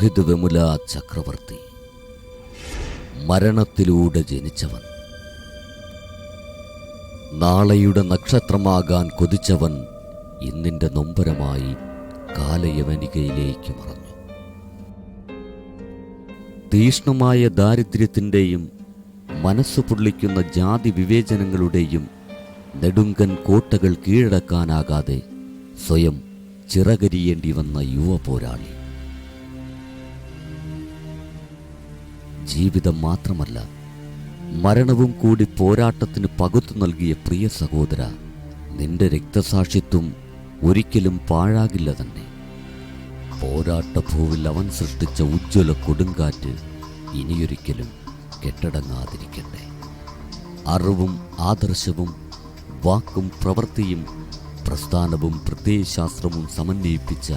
രോഹിത് വെമുല ചക്രവർത്തി, മരണത്തിലൂടെ ജനിച്ചവൻ, നാളെയുടെ നക്ഷത്രമാകാൻ കൊതിച്ചവൻ ഇന്നിൻ്റെ നൊമ്പരമായി കാലയവനികയിലേക്ക് മറഞ്ഞു. തീഷ്ണമായ ദാരിദ്ര്യത്തിൻ്റെയും മനസ്സു പൊള്ളിക്കുന്ന ജാതി വിവേചനങ്ങളുടെയും നെടുങ്കൻ കോട്ടകൾ കീഴടക്കാനാകാതെ സ്വയം ചിറകരിയേണ്ടി വന്ന യുവ പോരാളി. ജീവിതം മാത്രമല്ല, മരണവും കൂടി പോരാട്ടത്തിന് പകുത്തു നൽകിയ പ്രിയ സഹോദര, നിന്റെ രക്തസാക്ഷിത്വം ഒരിക്കലും പാഴാകില്ല തന്നെ. പോരാട്ടഭൂവിൽ അവൻ സൃഷ്ടിച്ച ഉജ്ജ്വല കൊടുങ്കാറ്റ് ഇനിയൊരിക്കലും കെട്ടടങ്ങാതിരിക്കട്ടെ. അറിവും ആദർശവും വാക്കും പ്രവൃത്തിയും പ്രസ്ഥാനവും പ്രത്യയശാസ്ത്രവും സമന്വയിപ്പിച്ച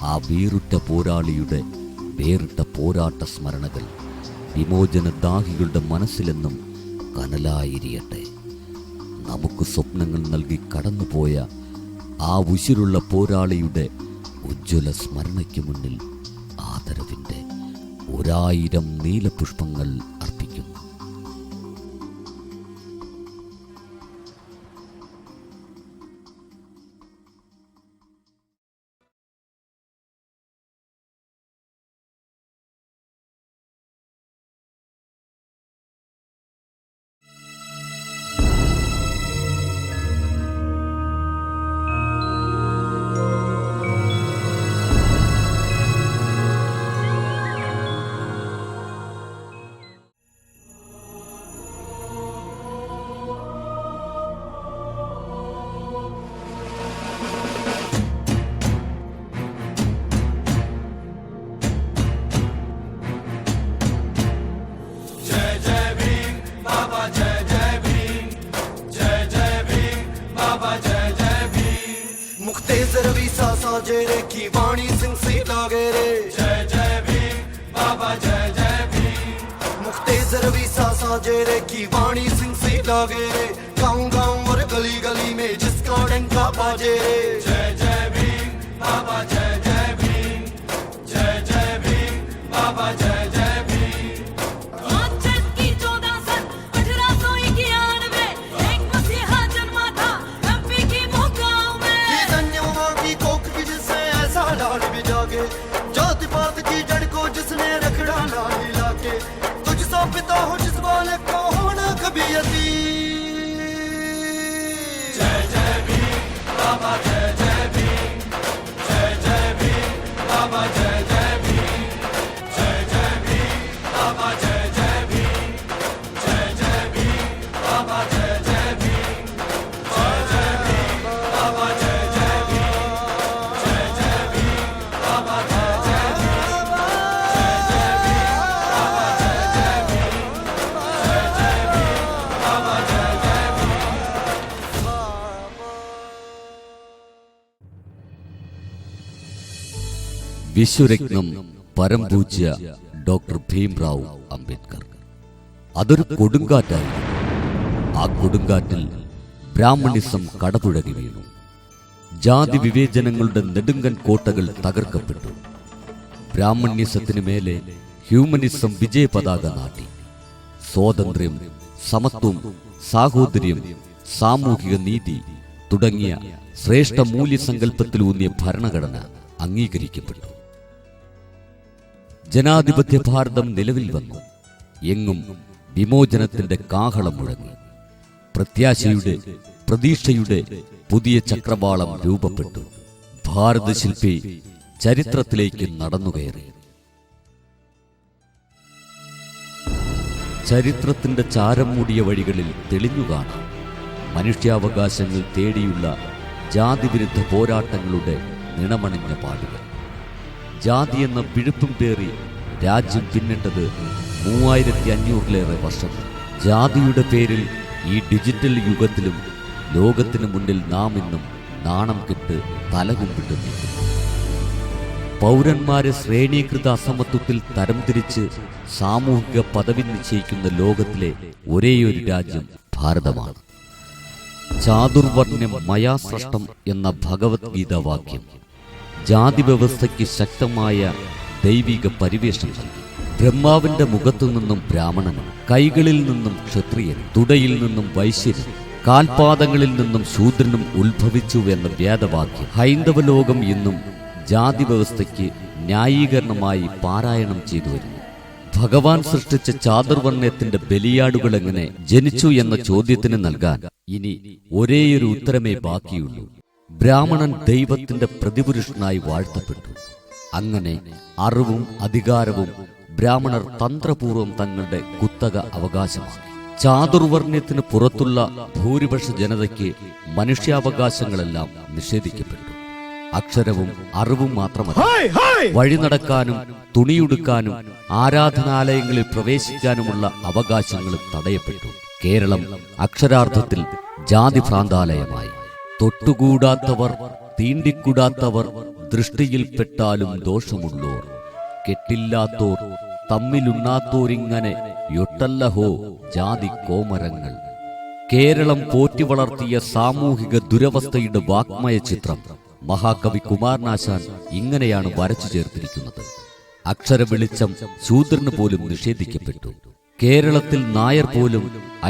ആ വീറുറ്റ പോരാളിയുടെ വേറിട്ട പോരാട്ട സ്മരണകൾ വിമോചനദാഹികളുടെ മനസ്സിലെന്നും കനലായിരിയട്ടെ. നമുക്ക് സ്വപ്നങ്ങൾ നൽകി കടന്നുപോയ ആ ഉശിരുള്ള പോരാളിയുടെ ഉജ്ജ്വല സ്മരണയ്ക്ക് മുന്നിൽ ആദരവിൻ്റെ 1000 നീലപുഷ്പങ്ങൾ അർപ്പിക്കുന്നു. जेरे की वाणी सिंह सी लागे रे, जय जय भीम बाबा जय जय भीम। मुख्तेज रवि सासा जेरे की वाणी सिंह सी लागे रे, गाँव गाँव और गली गली में जिसका डंका बाजे रे, जय जय भीम बाबा जय जय भीम, जय जय भीम बाबा जय जय भीम। जाति पात की जड़ को जिसने रखड़ा ना हिला के, तुझसा पिता हो जिस वाले को होना कभी यतीम। जय जय भीम बाबा जय जय भीम, जय जय भीम बाबा जय जय भीम, जय जय भीम बाबा जय जय भीम, जय जय भीम बाबा जय जय भीम, जय जय भीम बाबा जय जय भीम, जय जय भीम बाबा जय വിശ്വരത്നം പരംപൂജ്യ ഡോക്ടർ ഭീംറാവു അംബേദ്കർ. അതൊരു കൊടുങ്കാറ്റായി. ആ കൊടുങ്കാറ്റിൽ ബ്രാഹ്മണിസം കടപുഴകി വീണു. ജാതി വിവേചനങ്ങളുടെ നെടുങ്കൻ കോട്ടകൾ തകർക്കപ്പെട്ടു. ബ്രാഹ്മണ്യസത്തിനു മേലെ ഹ്യൂമനിസം വിജയ പതാക നാട്ടി. സ്വാതന്ത്ര്യം, സമത്വം, സാഹോദര്യം, സാമൂഹിക നീതി തുടങ്ങിയ ശ്രേഷ്ഠ മൂല്യസങ്കല്പത്തിലൂന്നിയ ഭരണഘടന അംഗീകരിക്കപ്പെട്ടു. ജനാധിപത്യ ഭാരതം നിലവിൽ വന്നു. എങ്ങും വിമോചനത്തിന്റെ കാഹളം മുഴങ്ങി. പ്രത്യാശയുടെ, പ്രതീക്ഷയുടെ പുതിയ ചക്രവാളം രൂപപ്പെട്ടു. ഭാരതശില്പി ചരിത്രത്തിലേക്ക് നടന്നുകയറി. ചരിത്രത്തിന്റെ ചാരം മൂടിയ വഴികളിൽ തെളിഞ്ഞു കാണാം മനുഷ്യാവകാശങ്ങൾ തേടിയുള്ള ജാതിവിരുദ്ധ പോരാട്ടങ്ങളുടെ നിണമണിഞ്ഞ പാടുകൾ. ജാതി എന്ന പിഴുപ്പും പേറി രാജ്യം പിന്നിട്ടത് 3500-ലേറെ വർഷങ്ങൾ. ജാതിയുടെ പേരിൽ ഈ ഡിജിറ്റൽ യുഗത്തിലും ലോകത്തിന് മുന്നിൽ നാം ഇന്നും നാണം കെട്ട് തലകുമ്പിട്ട് നിൽക്കുന്നു. പൗരന്മാരെ ശ്രേണീകൃത അസമത്വത്തിൽ തരംതിരിച്ച് സാമൂഹിക പദവി നിശ്ചയിക്കുന്ന ലോകത്തിലെ ഒരേയൊരു രാജ്യം ഭാരതമാണ്. ചാതുർവർണ്ണ്യം മയാ സൃഷ്ടം എന്ന ഭഗവത്ഗീത വാക്യം ജാതി വ്യവസ്ഥയ്ക്ക് ശക്തമായ ദൈവിക പരിവേഷം നൽകി. ബ്രഹ്മാവിന്റെ മുഖത്തു നിന്നും ബ്രാഹ്മണനും, കൈകളിൽ നിന്നും ക്ഷത്രിയനും, തുടയിൽ നിന്നും വൈശ്യനും, കാൽപാദങ്ങളിൽ നിന്നും ശൂദ്രനും ഉത്ഭവിച്ചു എന്ന വേദവാക്യം ഹൈന്ദവ ലോകം ഇന്നും ജാതി വ്യവസ്ഥയ്ക്ക് ന്യായീകരണമായി പാരായണം ചെയ്തു വരുന്നു. ഭഗവാൻ സൃഷ്ടിച്ച ചാതുർവർണ്ണയത്തിന്റെ ബലിയാടുകൾ എങ്ങനെ ജനിച്ചു എന്ന ചോദ്യത്തിന് നൽകാൻ ഇനി ഒരേയൊരു ഉത്തരമേ ബാക്കിയുള്ളൂ. ബ്രാഹ്മണൻ ദൈവത്തിന്റെ പ്രതിപുരുഷനായി വാഴ്ത്തപ്പെട്ടു. അങ്ങനെ അറിവും അധികാരവും ബ്രാഹ്മണർ തന്ത്രപൂർവം തങ്ങളുടെ കുത്തക അവകാശമാക്കി. ചാതുർവർണ്ണയത്തിന് പുറത്തുള്ള ഭൂരിപക്ഷ ജനതയ്ക്ക് മനുഷ്യാവകാശങ്ങളെല്ലാം നിഷേധിക്കപ്പെട്ടു. അക്ഷരവും അറിവും മാത്രമല്ല, വഴി നടക്കാനും തുണിയുടുക്കാനും ആരാധനാലയങ്ങളിൽ പ്രവേശിക്കാനുമുള്ള അവകാശങ്ങളും തടയപ്പെട്ടു. കേരളം അക്ഷരാർത്ഥത്തിൽ ജാതിഭ്രാന്താലയമായി. തൊട്ടുകൂടാത്തവർ, തീണ്ടിക്കൂടാത്തവർ, ദൃഷ്ടിയിൽപ്പെട്ടാലും ദോഷമുള്ളോർ, കെട്ടില്ലാത്തോർ, തമ്മിലുണ്ണാത്തോരിങ്ങനെ യൊട്ടല്ലഹോ ജാതി കോമരങ്ങൾ. കേരളം പോറ്റി വളർത്തിയ സാമൂഹിക ദുരവസ്ഥയുടെ വാഗ്മയ ചിത്രം മഹാകവി കുമാരനാശാൻ ഇങ്ങനെയാണ് വരച്ചു ചേർത്തിരിക്കുന്നത്. അക്ഷര വെളിച്ചം ശൂദ്രന് പോലും നിഷേധിക്കപ്പെട്ടു. കേരളത്തിൽ നായർ പോലും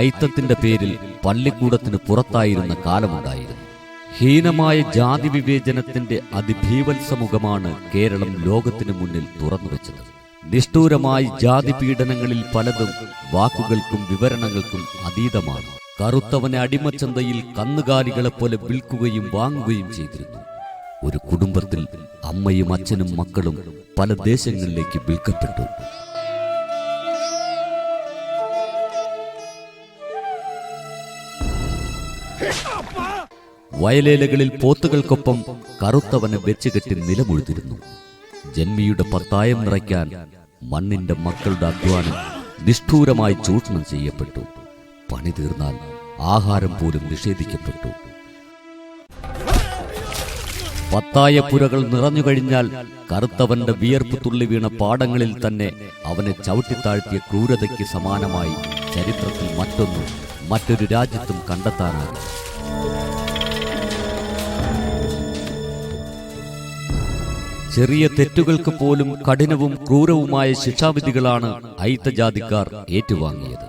ഐത്തത്തിന്റെ പേരിൽ പള്ളിക്കൂടത്തിന് പുറത്തായിരുന്ന കാലമുണ്ടായിരുന്നു. ഹീനമായ ജാതി വിവേചനത്തിന്റെ അതിഭീവത്സമുഖമാണ് കേരളം ലോകത്തിനു മുന്നിൽ തുറന്നുവെച്ചത്. നിഷ്ഠൂരമായി ജാതി പീഡനങ്ങളിൽ പലതും വാക്കുകൾക്കും വിവരണങ്ങൾക്കും അതീതമാണ്. കറുത്തവനെ അടിമച്ചന്തയിൽ കന്നുകാലികളെപ്പോലെ വിൽക്കുകയും വാങ്ങുകയും ചെയ്തിരുന്നു. ഒരു കുടുംബത്തിൽ അമ്മയും അച്ഛനും മക്കളും പല ദേശങ്ങളിലേക്ക് വിൽക്കപ്പെട്ടു. വയലേലകളിൽ പോത്തുകൾക്കൊപ്പം കറുത്തവനെ വെച്ചുകെട്ടി നിലമുഴുതിരുന്നു. ജന്മിയുടെ പത്തായം നിറയ്ക്കാൻ മണ്ണിന്റെ മക്കളുടെ അധ്വാനം നിഷ്ഠൂരമായി ചൂഷണം ചെയ്യപ്പെട്ടു. പണി തീർന്നാൽ ആഹാരം പോലും നിഷേധിക്കപ്പെട്ടു. പത്തായപ്പുരകൾ നിറഞ്ഞുകഴിഞ്ഞാൽ കറുത്തവന്റെ വിയർപ്പ് തുള്ളി വീണ പാടങ്ങളിൽ തന്നെ അവനെ ചവിട്ടിത്താഴ്ത്തിയ ക്രൂരതയ്ക്ക് സമാനമായി ചരിത്രത്തിൽ മറ്റൊരു രാജ്യത്തും കണ്ടെത്താനാകും. ചെറിയ തെറ്റുകൾക്ക് പോലും കഠിനവും ക്രൂരവുമായ ശിക്ഷാവിധികളാണ് ഐത്തജാതിക്കാർ ഏറ്റുവാങ്ങിയത്.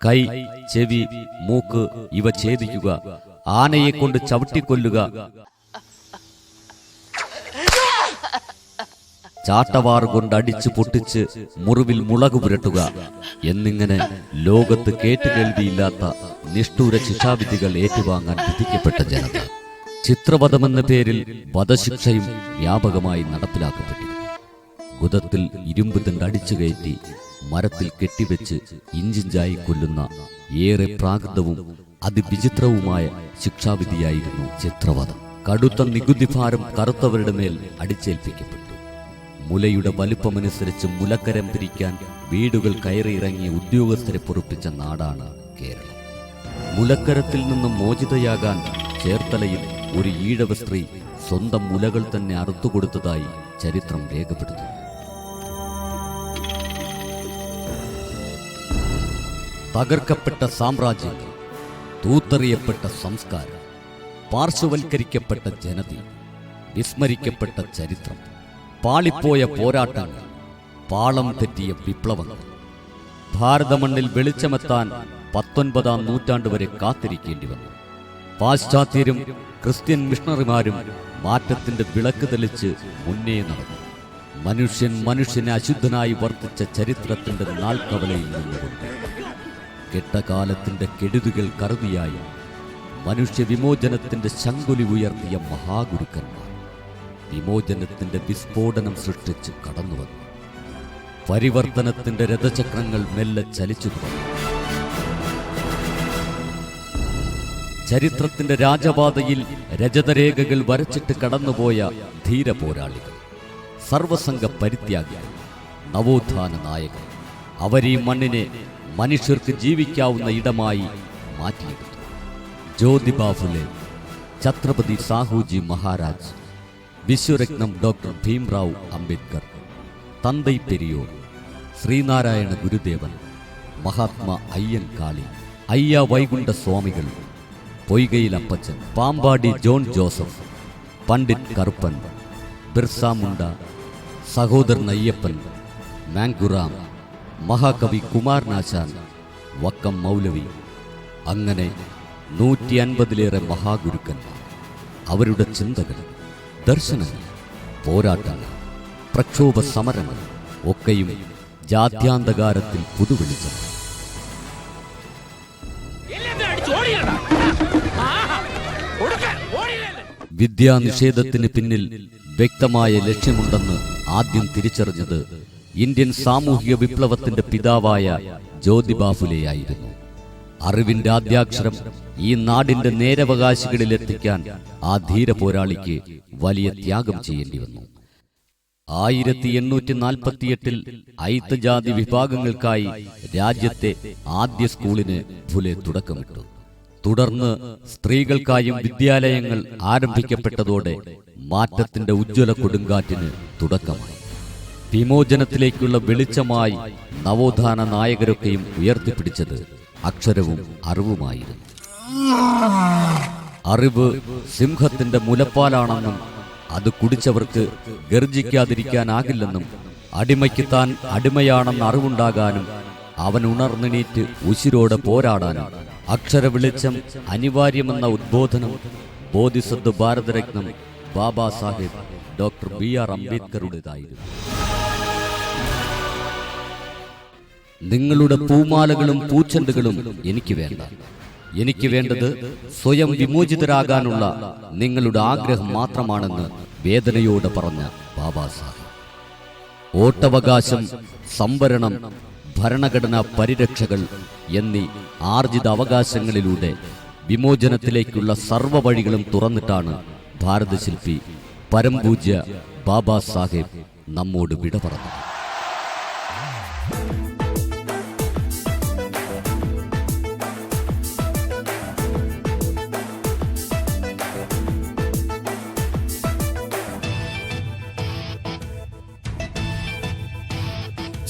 കൈ, ചെവി, മൂക്ക് ഇവ ഛേദിക്കുക, ആനയെക്കൊണ്ട് ചവിട്ടിക്കൊല്ലുക, ചാട്ടവാറുകൊണ്ട് അടിച്ചു പൊട്ടിച്ച് മുറിവിൽ മുളക് പുരട്ടുക എന്നിങ്ങനെ ലോകത്ത് കേട്ടുകേൾവിയില്ലാത്ത നിഷ്ഠൂര ശിക്ഷാവിധികൾ ഏറ്റുവാങ്ങാൻ വിധിക്കപ്പെട്ട ജനത. ചിത്രവധമെന്ന പേരിൽ വധശിക്ഷയും വ്യാപകമായി നടപ്പിലാക്കപ്പെട്ടിരുന്നു. ഗുദത്തിൽ ഇരുമ്പ് തണ്ടടിച്ചു കയറ്റി മരത്തിൽ കെട്ടിവെച്ച് ഇഞ്ചിഞ്ചായി കൊല്ലുന്ന ഏറെ പ്രാകൃതവും അതിവിചിത്രവുമായ ശിക്ഷാവിധിയായിരുന്നു ചിത്രവധം. കടുത്ത നികുതിഭാരം കറുത്തവരുടെ മേൽ അടിച്ചേൽപ്പിക്കപ്പെട്ടു. മുലയുടെ വലുപ്പമനുസരിച്ച് മുലക്കരം പിരിക്കാൻ വീടുകൾ കയറിയിറങ്ങിയ ഉദ്യോഗസ്ഥരെ പൊറുപ്പിച്ച നാടാണ് കേരളം. മുലക്കരത്തിൽ നിന്നും മോചിതയാകാൻ ചേർത്തലയിൽ ഒരു ഈഴവ സ്ത്രീ സ്വന്തം മുലകൾ തന്നെ അറുത്തുകൊടുത്തതായി ചരിത്രം രേഖപ്പെടുത്തുന്നു. തകർക്കപ്പെട്ട സാമ്രാജ്യങ്ങൾ, തൂത്തെറിയപ്പെട്ട സംസ്കാരം, പാർശ്വവൽക്കരിക്കപ്പെട്ട ജനതി, വിസ്മരിക്കപ്പെട്ട ചരിത്രം, പാളിപ്പോയ പോരാട്ടങ്ങൾ, പാളം തെറ്റിയ വിപ്ലവങ്ങൾ. ഭാരതമണ്ണിൽ വെളിച്ചമെത്താൻ 19-ാം നൂറ്റാണ്ട് വരെ കാത്തിരിക്കേണ്ടി വന്നു. പാശ്ചാത്യരും ക്രിസ്ത്യൻ മിഷണറിമാരും മാറ്റത്തിന്റെ വിളക്ക് തെളിച്ച് മുന്നേ നടന്നു. മനുഷ്യനെ അശുദ്ധനായി വർത്തിച്ച ചരിത്രത്തിന്റെ നാൾക്കവലയിൽ നിന്നുകൊണ്ട് കെട്ടകാലത്തിന്റെ കെടുതികൾ കറുതിയായി മനുഷ്യ വിമോചനത്തിന്റെ ശങ്കുലി ഉയർത്തിയ മഹാഗുരുക്കന്മാർ വിമോചനത്തിന്റെ വിസ്ഫോടനം സൃഷ്ടിച്ച് കടന്നുവന്നു. പരിവർത്തനത്തിന്റെ രഥചക്രങ്ങൾ മെല്ലെ ചലിച്ചു തുടങ്ങി. ചരിത്രത്തിന്റെ രാജപാതയിൽ രജതരേഖകൾ വരച്ചിട്ട് കടന്നുപോയ ധീര പോരാളികൾ, സർവസംഘ പരിത്യാഗികൾ, നവോത്ഥാന നായകർ. അവരീ മണ്ണിനെ മനുഷ്യർക്ക് ജീവിക്കാവുന്ന ഇടമായി മാറ്റിയെടുത്തു. ജ്യോതിബാ ഫുലെ, ഛത്രപതി സാഹുജി മഹാരാജ്, വിശ്വരത്നം ഡോക്ടർ ഭീംറാവു അംബേദ്കർ, തന്തൈ പെരിയോർ, ശ്രീനാരായണ ഗുരുദേവൻ, മഹാത്മാ അയ്യൻ കാളി, അയ്യ വൈകുണ്ഠ സ്വാമികൾ, പൊയ്കയിൽ അപ്പച്ചൻ, പാമ്പാടി ജോൺ ജോസഫ്, പണ്ഡിറ്റ് കറുപ്പൻ, ബിർസ മുണ്ട, സഹോദരൻ അയ്യപ്പൻ, മാങ്കുറാം, മഹാകവി കുമാരനാശാൻ, വക്കം മൗലവി, അങ്ങനെ 150-ലേറെ മഹാഗുരുക്കന്മാർ. അവരുടെ ചിന്തകൾ, ദർശനങ്ങൾ, പോരാട്ടങ്ങൾ, പ്രക്ഷോഭ സമരങ്ങൾ ഒക്കെയും ജാത്യാന്തകാരത്തിൽ പുതുവെളിച്ചം. വിദ്യാനിഷേധത്തിന് പിന്നിൽ വ്യക്തമായ ലക്ഷ്യമുണ്ടെന്ന് ആദ്യം തിരിച്ചറിഞ്ഞത് ഇന്ത്യൻ സാമൂഹിക വിപ്ലവത്തിന്റെ പിതാവായ ജ്യോതിബ ഫുലെയായിരുന്നു. അറിവിന്റെ ആദ്യാക്ഷരം ഈ നാടിന്റെ നേരവകാശികളിലെത്തിക്കാൻ ആ ധീര പോരാളിക്ക് വലിയ ത്യാഗം ചെയ്യേണ്ടി വന്നു. 1848-ൽ അയിത്ത ജാതി വിഭാഗങ്ങൾക്കായി രാജ്യത്തെ ആദ്യ സ്കൂളിന് ഫുലെ തുടക്കമിട്ടു. തുടർന്ന് സ്ത്രീകൾക്കായും വിദ്യാലയങ്ങൾ ആരംഭിക്കപ്പെട്ടതോടെ മാറ്റത്തിന്റെ ഉജ്ജ്വല കൊടുങ്കാറ്റിന് തുടക്കമായി. വിമോചനത്തിലേക്കുള്ള വെളിച്ചമായി നവോത്ഥാന നായകരൊക്കെയും ഉയർത്തിപ്പിടിച്ചത് അക്ഷരവും അറിവുമായിരുന്നു. അറിവ് സിംഹത്തിന്റെ മുലപ്പാലാണെന്നും അത് കുടിച്ചവർക്ക് ഗർജിക്കാതിരിക്കാനാകില്ലെന്നും അടിമയ്ക്ക് താൻ അടിമയാണെന്ന് അറിവുണ്ടാകാനും അവൻ ഉണർന്നെണീറ്റ് ഉശിരോടെ പോരാടാനും അക്ഷര വെളിച്ചം അനിവാര്യമെന്ന ഉദ്ബോധനം ബോധിസത്വ ഭാരതരത്നം ബാബാ സാഹേബ് ഡോക്ടർ BR അംബേദ്കറുടേതായിരുന്നു. നിങ്ങളുടെ പൂമാലകളും പൂച്ചെണ്ടുകളും എനിക്ക് വേണ്ട. എനിക്ക് വേണ്ടത് സ്വയം വിമോചിതരാകാനുള്ള നിങ്ങളുടെ ആഗ്രഹം മാത്രമാണെന്ന് വേദനയോടെ പറഞ്ഞ ബാബാ സാഹേബ്. വോട്ടവകാശം, സംവരണം, ഭരണഘടനാ പരിരക്ഷകൾ എന്നീ ആർജിത അവകാശങ്ങളിലൂടെ വിമോചനത്തിലേക്കുള്ള സർവ്വ വഴികളും തുറന്നിട്ടാണ് ഭാരതശില്പി പരംപൂജ്യ ബാബാ സാഹേബ് നമ്മോട് വിട പറഞ്ഞത്.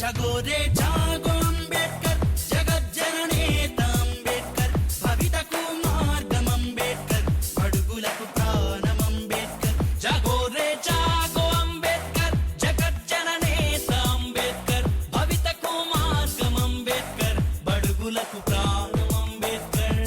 जगो रे जागो अंबेडकर जगज्जननेता अंबेडकर भवितकु मार्गम अंबेडकर बडुगुलकु प्राणम अंबेडकर जगो रे जागो अंबेडकर जगज्जननेता अंबेडकर भवितकु मार्गम अंबेडकर बडुगुलकु प्राणम अंबेडकर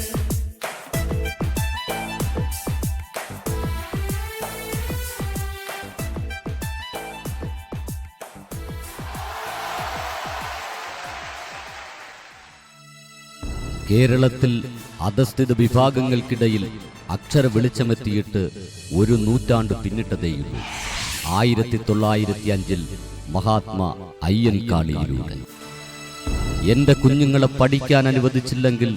കേരളത്തിൽ അധസ്ഥിത വിഭാഗങ്ങൾക്കിടയിൽ അക്ഷര വെളിച്ചമെത്തിയിട്ട് 1 നൂറ്റാണ്ട് പിന്നിട്ടതേയുള്ളൂ. 1905-ൽ മഹാത്മാ അയ്യൻകാളിയിലൂടെ. എന്റെ കുഞ്ഞുങ്ങളെ പഠിക്കാൻ അനുവദിച്ചില്ലെങ്കിൽ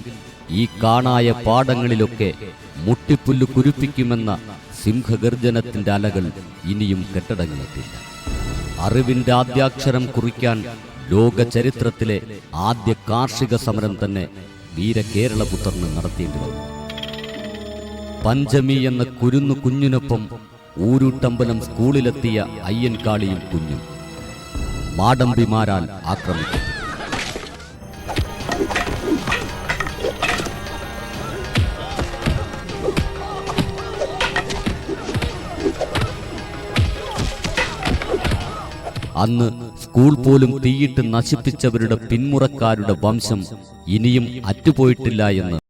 ഈ കാണായ പാടങ്ങളിലൊക്കെ മുട്ടിപ്പുല്ല് കുരുപ്പിക്കുമെന്ന സിംഹഗർജനത്തിന്റെ അലകൾ ഇനിയും കെട്ടടങ്ങിയിട്ടില്ല. അറിവിന്റെ ആദ്യാക്ഷരം കുറിക്കാൻ ലോക ചരിത്രത്തിലെ ആദ്യ കാർഷിക സമരം തന്നെ വീര കേരളപുത്രന് നടത്തേണ്ടി വന്നു. പഞ്ചമി എന്ന കുരുന്നു കുഞ്ഞിനൊപ്പം ഊരൂട്ടമ്പലം സ്കൂളിലെത്തിയ അയ്യൻകാളിയും കുഞ്ഞും മാടമ്പിമാരാൽ ആക്രമിച്ചു. അന്ന് സ്കൂൾ പോലും തീയിട്ട് നശിപ്പിച്ചവരുടെ പിന്മുറക്കാരുടെ വംശം ഇനിയും അറ്റുപോയിട്ടില്ല എന്ന്